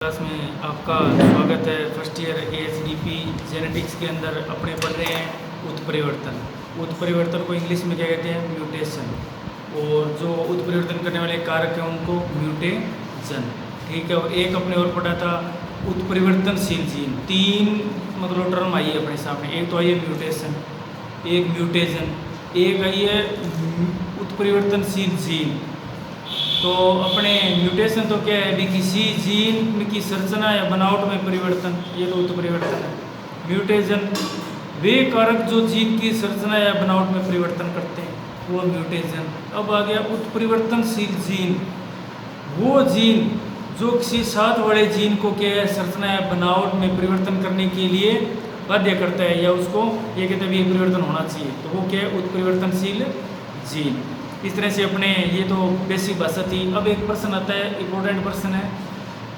Class में आपका स्वागत है। फर्स्ट ईयर AHDP जेनेटिक्स के अंदर अपने पढ़ रहे हैं उत्परिवर्तन। उत्परिवर्तन को इंग्लिश में क्या कहते हैं? म्यूटेशन। और जो उत्परिवर्तन करने वाले कारक हैं उनको म्यूटेजन, ठीक है। और एक अपने और पढ़ा था उत्परिवर्तनशील जीन। तीन मतलब टर्म आई है अपने सामने। एक तो आई है म्यूटेशन, एक म्यूटेजन, एक आई है उत्परिवर्तनशील जीन। तो अपने म्यूटेशन तो क्या है भी किसी जीन की संरचना या बनावट में परिवर्तन, ये तो उत्परिवर्तन है। म्यूटेशन वे कारक जो जीन की संरचना या बनावट में परिवर्तन करते हैं, वो म्यूटेशन। अब आ गया उत्परिवर्तनशील जीन, वो जीन जो किसी साथ वाले जीन को क्या है संरचना या बनावट में परिवर्तन करने के लिए बाध्य करता है, या उसको ये कहते हैं भी ये परिवर्तन होना चाहिए, तो वो क्या है? उत्परिवर्तनशील जीन। इस तरह से अपने ये तो बेसिक भाषा थी। अब एक प्रश्न आता है, इम्पोर्टेंट प्रश्न है,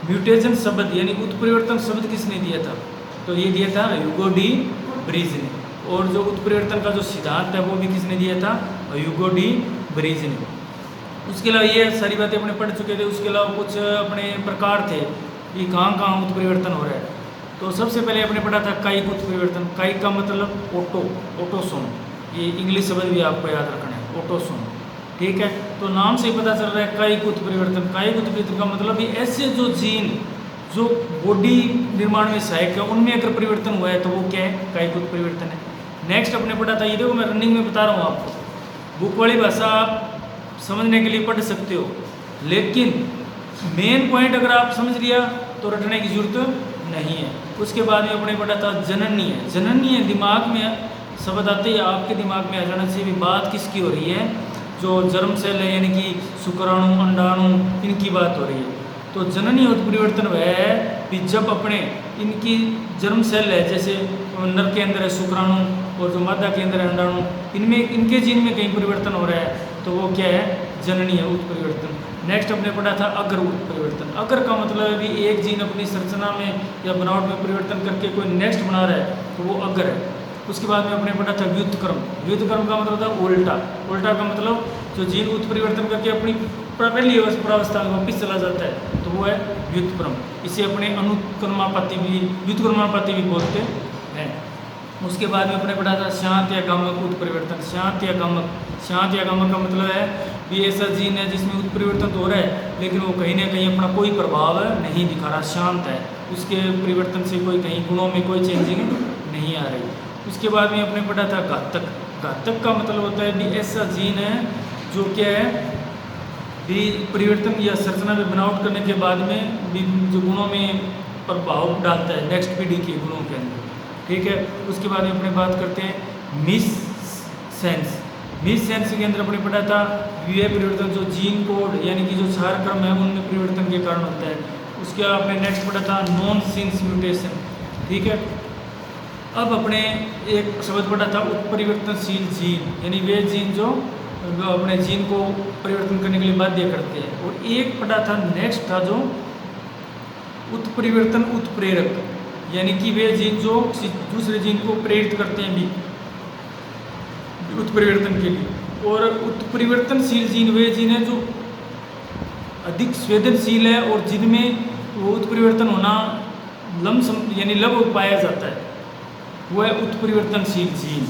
म्यूटेशन शब्द यानी उत्परिवर्तन शब्द किसने दिया था? तो ये दिया था ह्यूगो डी ब्रीज ने। और जो उत्परिवर्तन का जो सिद्धांत है वो भी किसने दिया था? ह्यूगो डी ब्रीज ने। उसके अलावा ये सारी बातें अपने पढ़ चुके थे। उसके अलावा कुछ अपने प्रकार थे कि कहाँ कहाँ उत्परिवर्तन हो रहा है। तो सबसे पहले अपने पढ़ा था कायिक उत्परिवर्तन। कायिक का मतलब ऑटोसोम, ये इंग्लिश शब्द भी आपको याद रखना है, ऑटोसोम, ठीक है। तो नाम से ही पता चल रहा है कायिक उत्परिवर्तन। कायिक उत्परिवर्तन का मतलब ये ऐसे जो जीन जो बॉडी निर्माण में सहायक है उनमें अगर परिवर्तन हुआ है तो वो क्या है? कायिक उत्परिवर्तन है। नेक्स्ट अपने पढ़ा था, ये देखो मैं रनिंग में बता रहा हूँ आपको, बुक वाली भाषा आप समझने के लिए पढ़ सकते हो, लेकिन मेन पॉइंट अगर आप समझ लिया तो रटने की जरूरत नहीं है। उसके बाद में अपने पढ़ा था जननीय। जननीय दिमाग में शब्द आते ही आपके दिमाग में आ जाना चाहिए भी बात किसकी हो रही है? जो जर्म सेल है यानी कि शुक्राणु, अंडाणु, इनकी बात हो रही है। तो जननीय उत्परिवर्तन वह है कि जब अपने इनकी जर्म सेल है, जैसे नर के अंदर है शुक्राणु और जो मादा के अंदर है अंडाणु, इनमें इनके जीन में कहीं परिवर्तन हो रहा है तो वो क्या है? जननीय उत्परिवर्तन। नेक्स्ट हमने पढ़ा था अग्र उत्परिवर्तन। अग्र का मतलब है भी एक जीन अपनी संरचना में या बनावट में परिवर्तन करके कोई नेक्स्ट बना रहा है तो वो अग्र है। उसके बाद में अपने पढ़ा था व्युत्क्रम। व्युत्क्रम का मतलब था उल्टा। उल्टा का मतलब जो जीन उत्परिवर्तन करके अपनी पहली प्रावस्था में वापिस चला जाता है तो वो है व्युत्क्रम। इसे अपने अनुक्रमापत्ति भी, व्युत्क्रमापत्ति भी बोलते हैं। उसके बाद में अपने पढ़ा था शांत या गामक उत्परिवर्तन। शांत या गामक, शांत या गामक का मतलब है कि ऐसा जीन है जिसमें उत्परिवर्तन तो हो रहा है लेकिन वो कहीं ना कहीं अपना कोई प्रभाव नहीं दिखा रहा, शांत है, उसके परिवर्तन से कोई कहीं गुणों में कोई चेंजिंग नहीं आ रही। उसके बाद में अपने पढ़ा था घातक। घातक का मतलब होता है भी ऐसा जीन है जो क्या है भी परिवर्तन या संरचना में बनावट करने के बाद में भी जो गुणों में प्रभाव डालता है नेक्स्ट पीढ़ी के गुणों के अंदर, ठीक है। उसके बाद में अपने बात करते हैं मिस सेंस। मिस सेंस के अंदर अपने पढ़ा था ये परिवर्तन जो जीन कोड यानी कि जो क्षार क्रम है उनमें परिवर्तन के कारण होता है। उसके बाद अपने नेक्स्ट पढ़ा था नॉन सिंस म्यूटेशन, ठीक है। अब अपने एक शब्द पढ़ा था उत्परिवर्तनशील जीन, यानी वे जीन जो अपने जीन को परिवर्तन करने के लिए बाध्य करते हैं। और एक पढ़ा था नेक्स्ट था जो उत्परिवर्तन उत्प्रेरक, यानी कि वे जीन जो दूसरे जीन को प्रेरित करते हैं भी उत्परिवर्तन के लिए। और उत्परिवर्तनशील जीन वे जीन है जो अधिक संवेदनशील है और जिनमें वो उत्परिवर्तन होना यानी लघु पाया जाता है, वो है उत्परिवर्तनशील जीन।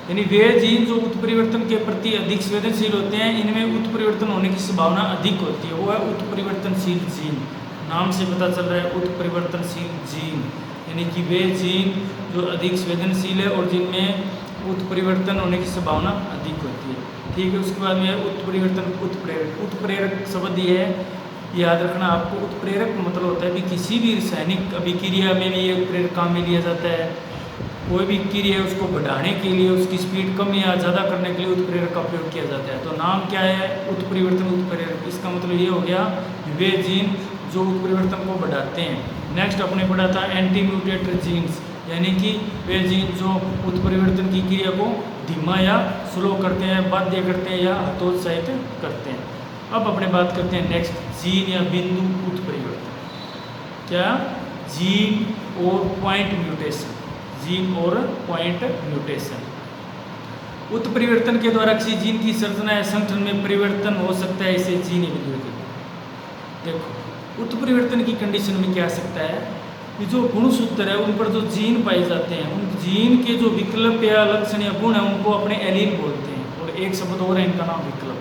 यानी वे जीन जो उत्परिवर्तन के प्रति अधिक संवेदनशील होते हैं, इनमें उत्परिवर्तन होने की संभावना अधिक होती है, वो है उत्परिवर्तनशील जीन। नाम से पता चल रहा है उत्परिवर्तनशील जीन, यानी कि वे जीन जो अधिक संवेदनशील है और जिनमें उत्परिवर्तन होने की संभावना अधिक होती है, ठीक है। उसके बाद में उत्परिवर्तन उत्प्रेरक। उत्प्रेरक शब्द ये है, याद रखना आपको, उत्प्रेरक मतलब होता है कि किसी भी रासायनिक अभिक्रिया में भी ये उत्प्रेरक काम में लिया जाता है। कोई भी क्रिया है उसको बढ़ाने के लिए, उसकी स्पीड कम या ज़्यादा करने के लिए उत्प्रेरक का उपयोग किया जाता है। तो नाम क्या है? उत्परिवर्तन उत्प्रेरक। इसका मतलब ये हो गया वे जीन जो उत्परिवर्तन को बढ़ाते हैं। नेक्स्ट अपने पढ़ा था एंटी म्यूटेटर जीन्स, यानी कि वे जीन जो उत्परिवर्तन की क्रिया को धीमा या स्लो करते हैं, बाध्य करते हैं या हतोत्साहित करते हैं। अब अपने बात करते हैं नेक्स्ट जीन या बिंदु उत्परिवर्तन। क्या? जीन और पॉइंट म्यूटेशन। जीन और पॉइंट म्यूटेशन। उत्परिवर्तन के द्वारा किसी जीन की संरचना या संगठन में परिवर्तन हो सकता है, इसे जीन बिंदु। देखो उत्परिवर्तन की कंडीशन में क्या आ सकता है कि जो गुणसूत्र है उन पर जो जीन पाए जाते हैं, उन जीन के जो विकल्प या लक्षण या गुण है उनको अपने एलील बोलते हैं। और एक शब्द और है इनका नाम विकल्प।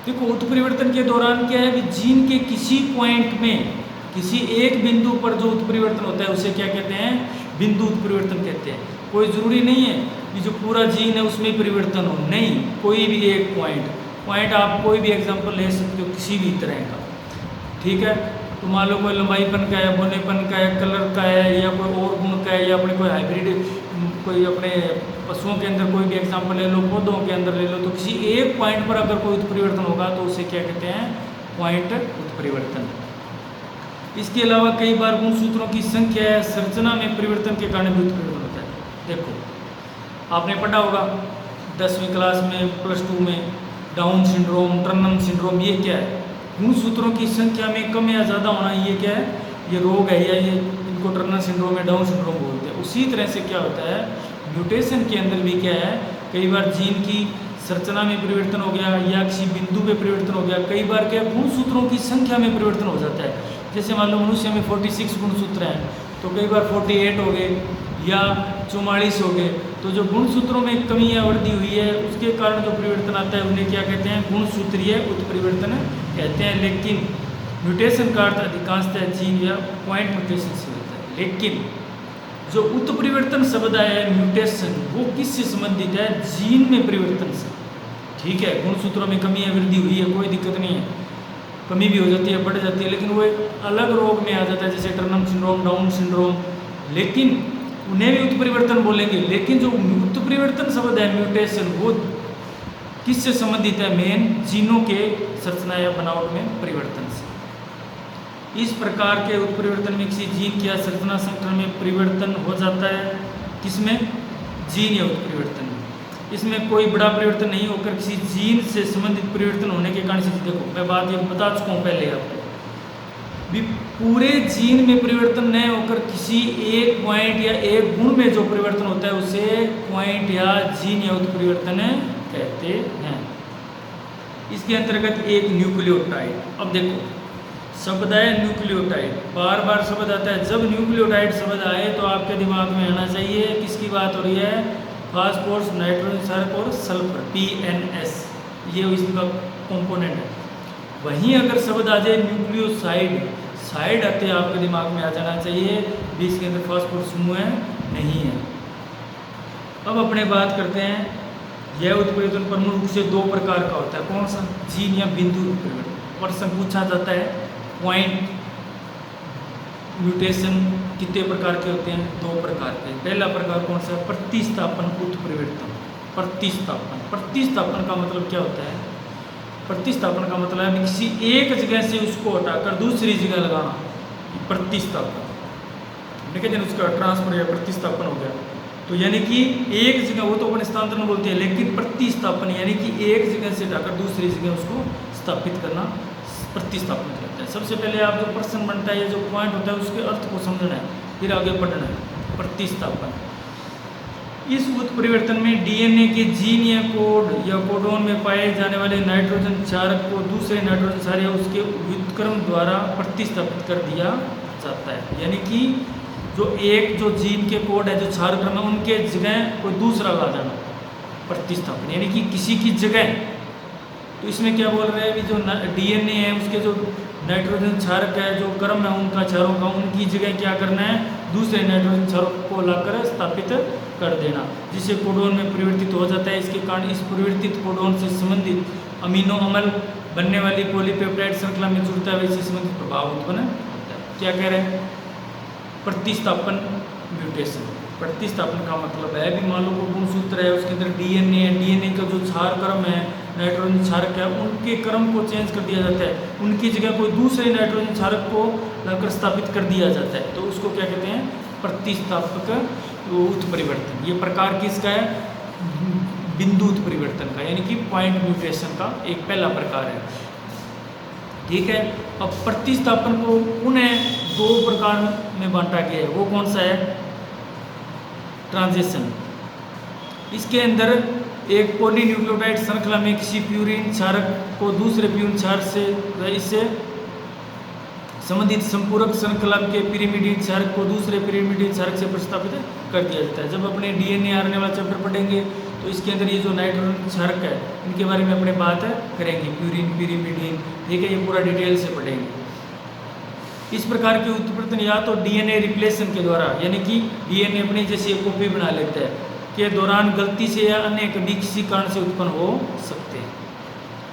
देखो उत्परिवर्तन के दौरान क्या है कि जीन के किसी पॉइंट में, किसी एक बिंदु पर जो उत्परिवर्तन होता है उसे क्या कहते हैं, बिंदु उत्परिवर्तन कहते हैं। कोई ज़रूरी नहीं है कि जो पूरा जीन है उसमें परिवर्तन हो, नहीं, कोई भी एक पॉइंट आप कोई भी एग्जांपल ले सकते हो किसी भी तरह का, ठीक है। तो मान लो कोई लंबाईपन का है, बोनेपन का है, कलर का है, या कोई और गुण का है, या अपने कोई हाइब्रिड, कोई अपने पशुओं के अंदर कोई भी एग्जांपल ले लो, पौधों के अंदर ले लो, तो किसी एक पॉइंट पर अगर कोई उत्परिवर्तन होगा तो उसे क्या कहते हैं, पॉइंट उत्परिवर्तन। इसके अलावा कई बार गुणसूत्रों की संख्या या संरचना में परिवर्तन के कारण भी उत्परिवर्तन होता है। देखो आपने पढ़ा होगा 10वीं क्लास में, +2 में, डाउन सिंड्रोम, टर्नर सिंड्रोम, ये क्या है, गुणसूत्रों की संख्या में कम या ज़्यादा होना, ये क्या है, ये रोग है, या ये इनको टर्नर सिंड्रोम या डाउन सिंड्रोम बोलते हैं। उसी तरह से क्या होता है, म्यूटेशन के अंदर भी क्या है, कई बार जीन की संरचना में परिवर्तन हो गया या किसी बिंदु पे परिवर्तन हो गया, कई बार क्या गुणसूत्रों की संख्या में परिवर्तन हो जाता है। जैसे मान लो मनुष्य में 46 गुणसूत्र हैं, तो कई बार 48 हो गए या 44 हो गए। तो जो गुणसूत्रों में कमी या वृद्धि हुई है उसके कारण जो परिवर्तन आता है उन्हें क्या कहते हैं, गुणसूत्रीय उत्परिवर्तन कहते हैं। लेकिन म्यूटेशन का अर्थ अधिकांशतः जीन या पॉइंट म्यूटेशन से होता है। लेकिन जो उत्परिवर्तन शब्द आया है म्यूटेशन, वो किससे संबंधित है, जीन में परिवर्तन से, ठीक है। गुणसूत्रों में कमी या वृद्धि हुई है, कोई दिक्कत नहीं है, कमी भी हो जाती है, बढ़ जाती है, लेकिन वो एक अलग रोग में आ जाता है, जैसे टर्नर सिंड्रोम, डाउन सिंड्रोम, लेकिन उन्हें भी उत्परिवर्तन बोलेंगे। लेकिन जो उत्परिवर्तन शब्द है म्यूटेशन, वो किससे संबंधित है, मेन जीनों के संरचना या बनावट में परिवर्तन से। इस प्रकार के उत्परिवर्तन में किसी जीन की संरचना संगठन में परिवर्तन हो जाता है, किसमें, जीन या उत्परिवर्तन में। इसमें कोई बड़ा परिवर्तन नहीं होकर किसी जीन से संबंधित परिवर्तन होने के कारण से, देखो मैं बात ये बता चुका हूँ पहले आपको भी, पूरे जीन में परिवर्तन नहीं होकर किसी एक पॉइंट या एक गुण में जो परिवर्तन होता है उसे पॉइंट या जीन या उत्परिवर्तन कहते हैं। इसके अंतर्गत एक न्यूक्लियोटाइड, अब देखो शब्द है न्यूक्लियोटाइड, बार बार शब्द आता है। जब न्यूक्लियोटाइड शब्द आए तो आपके दिमाग में आना चाहिए किसकी बात हो रही है, फास्फोरस, नाइट्रोजन, क्षारक और सल्फर, PNS, ये इसका कंपोनेंट है। वहीं अगर शब्द आ जाए न्यूक्लियोसाइड, साइड आते आपके दिमाग में आ जाना चाहिए, बीच के अंदर फास्फोरस समूह है नहीं है। अब अपने बात करते हैं, यह उत्परिवर्तन प्रमुख रूप से 2 प्रकार का होता है। कौन सा, जीन या बिंदु उत्परिवर्तन। प्रश्न पूछा जाता है पॉइंट म्यूटेशन कितने प्रकार के होते हैं, 2 प्रकार के। पहला प्रकार कौन सा, प्रतिस्थापन उत्परिवर्तन। प्रतिस्थापन का मतलब क्या होता है, प्रतिस्थापन का मतलब है किसी एक जगह से उसको हटाकर दूसरी जगह लगाना, प्रतिस्थापन। ठीक है, उसका ट्रांसफर या प्रतिस्थापन हो गया। तो यानी कि एक जगह, वो तो अपन स्थानांतरण बोलते हैं, लेकिन प्रतिस्थापन यानी कि एक जगह से हटाकर दूसरी जगह उसको स्थापित करना प्रतिस्थापन कहते हैं। सबसे पहले आप जो प्रश्न बनता है, जो पॉइंट होता है उसके अर्थ को समझना है, फिर आगे बढ़ना है। प्रतिस्थापन, इस उत्परिवर्तन में डीएनए के जीन या कोड या कोडोन में पाए जाने वाले नाइट्रोजन क्षारक को दूसरे नाइट्रोजन क्षारक या उसके व्युत्क्रम द्वारा प्रतिस्थापित कर दिया जाता है। यानी कि जो जीन के कोड है, जो क्षारक है, उनके जगह कोई दूसरा ला जाना, प्रतिस्थापन यानी कि किसी की जगह। तो इसमें क्या बोल रहे हैं कि जो डीएनए है उसके जो नाइट्रोजन क्षारक है, जो क्रम है उनका क्षारों का, उनकी जगह क्या करना है, दूसरे नाइट्रोजन क्षारक को लाकर स्थापित कर देना, जिससे कोडोन में परिवर्तित हो जाता है। इसके कारण इस परिवर्तित कोडोन से संबंधित अमीनो अम्ल बनने वाली पॉलीपेप्टाइड श्रृंखला में जुड़ता है, इससे संबंधित प्रभाव उत्पन्न होता है। क्या कह रहे हैं, प्रतिस्थापन म्यूटेशन। प्रतिस्थापन का मतलब है भी मान लो कोई गुणसूत्र है, उसके अंदर डीएनए है, डीएनए का जो क्षार क्रम है, नाइट्रोजन क्षारक है, उनके क्रम को चेंज कर दिया जाता है, उनकी जगह कोई दूसरे नाइट्रोजन क्षारक को लाकर स्थापित कर दिया जाता है। तो उसको क्या कहते हैं, प्रतिस्थापक उत्परिवर्तन। ये प्रकार किसका है, बिंदु उत्परिवर्तन का, यानी कि पॉइंट म्यूटेशन का एक पहला प्रकार है। ठीक है, अब प्रतिस्थापन को उन्हें 2 प्रकार में बांटा गया है। वो कौन सा है, ट्रांजिशन। इसके अंदर एक पॉलीन्यूक्लियोटाइड श्रृंखला में किसी प्यूरिन क्षारक को दूसरे प्यूरिन क्षारक से इससे संबंधित संपूरक श्रृंखला के पिरिमिडीन क्षारक को दूसरे पिरिमिडीन क्षारक से प्रतिस्थापित कर दिया जाता है। जब अपने डीएनए आरएनए वाला चैप्टर पढ़ेंगे तो इसके अंदर ये जो नाइट्रोजन क्षारक है इनके बारे में अपने बात करेंगे, प्यूरिन, पिरिमिडीन, ठीक है, ये पूरा डिटेल से पढ़ेंगे। इस प्रकार के उत्परिवर्तन या तो डीएनए रिप्लेशन के द्वारा, यानी कि डीएनए अपनी जैसी एक कॉपी बना लेता है, के दौरान गलती से या अन्य कभी किसी कारण से उत्पन्न हो सकते हैं।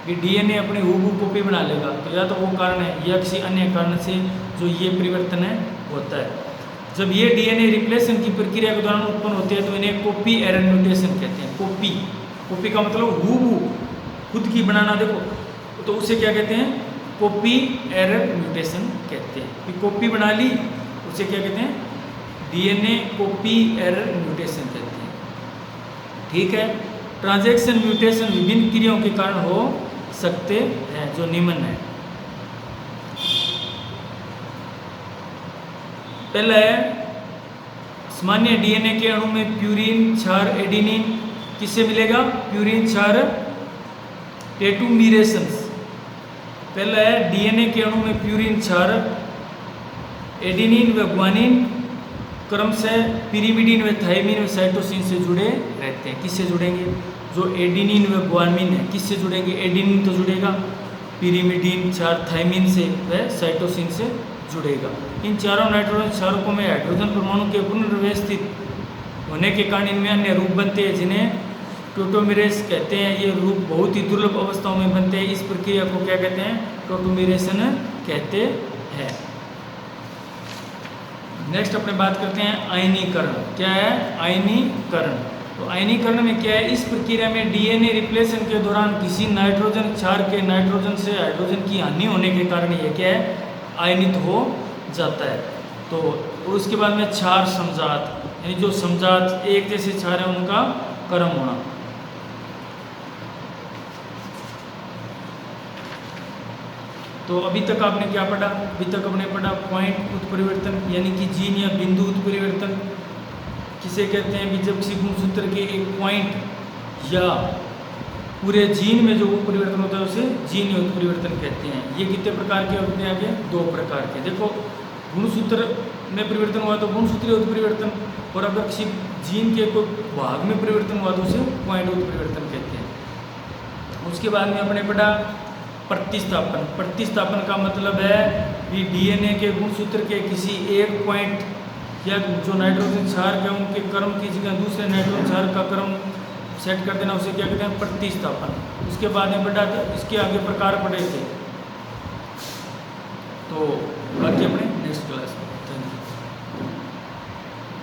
कि डीएनए अपनी हूबहू कॉपी बना लेगा तो या तो वो कारण है या किसी अन्य कारण से जो ये परिवर्तन है होता है। जब ये डीएनए रिप्लेशन की प्रक्रिया के दौरान उत्पन्न होते हैं तो इन्हें कॉपी एरर म्यूटेशन कहते हैं। कॉपी का मतलब हूबहू खुद की बनाना, देखो तो उसे क्या कहते हैं, कॉपी एरर म्यूटेशन कहते हैं। कि कॉपी बना ली उसे क्या कहते हैं, डीएनए कॉपी एरर म्यूटेशन कहते हैं, ठीक है। ट्रांजैक्शन म्यूटेशन विभिन्न क्रियाओं के कारण हो सकते हैं जो निम्न है। पहला है सामान्य डीएनए के अणु में प्यूरिन क्षार एडिनिन किससे मिलेगा, प्यूरिन क्षार टेटुमिरेशन। पहला है डीएनए के अणु में प्यूरिन क्षार एडिनिन व ग्वानिन क्रमशः पिरिमिडीन व थायमिन व साइटोसिन से जुड़े रहते हैं। किससे जुड़ेंगे, जो एडिनिन व ग्वानिन है किससे जुड़ेंगे, एडिनिन तो जुड़ेगा पिरिमिडीन क्षार थायमिन से व साइटोसिन से जुड़ेगा। इन चारों नाइट्रोजन क्षारकों में हाइड्रोजन परमाणु के पुनर्व्यवस्थित होने के कारण इनमें अन्य रूप बनते हैं जिन्हें टोटोमेरेस कहते हैं। ये रूप बहुत ही दुर्लभ अवस्थाओं में बनते हैं। इस प्रक्रिया को क्या कहते हैं, टोटोमेरेशन कहते हैं। नेक्स्ट अपने बात करते हैं आयनीकरण। क्या है, आयनीकरण। तो आयनीकरण में क्या है, इस प्रक्रिया में डीएनए रिप्लेशन के दौरान किसी नाइट्रोजन क्षार के नाइट्रोजन से हाइड्रोजन की हानि होने के कारण ये क्या है, आयनित हो जाता है। तो उसके बाद में क्षार समजात, यानी जो समजात एक जैसे क्षार है उनका कर्म होना। तो अभी तक आपने क्या पढ़ा, अभी तक हमने पढ़ा पॉइंट उत्परिवर्तन, यानी कि जीन या बिंदु उत्परिवर्तन किसे कहते हैं भी, जब किसी गुणसूत्र के एक पॉइंट या पूरे जीन में जो उत्परिवर्तन होता है उसे जीन या उत्परिवर्तन कहते हैं। ये कितने प्रकार के होते हैं, आगे 2 प्रकार के। देखो गुणसूत्र में परिवर्तन हुआ तो गुणसूत्रीय उत्परिवर्तन, और अगर किसी जीन के कोई भाग में परिवर्तन हुआ तो उसे पॉइंट उत्परिवर्तन कहते हैं। उसके बाद में अपने पढ़ा प्रतिस्थापन। प्रतिस्थापन का मतलब है कि डीएनए के गुणसूत्र के किसी एक पॉइंट या जो नाइट्रोजन क्षार है उनके क्रम की जगह दूसरे नाइट्रोजन क्षार का क्रम सेट कर देना, उसे क्या कहते हैं, प्रतिस्थापन। उसके बाद में पढ़ा इसके आगे प्रकार पढ़े थे, तो बाकी अपने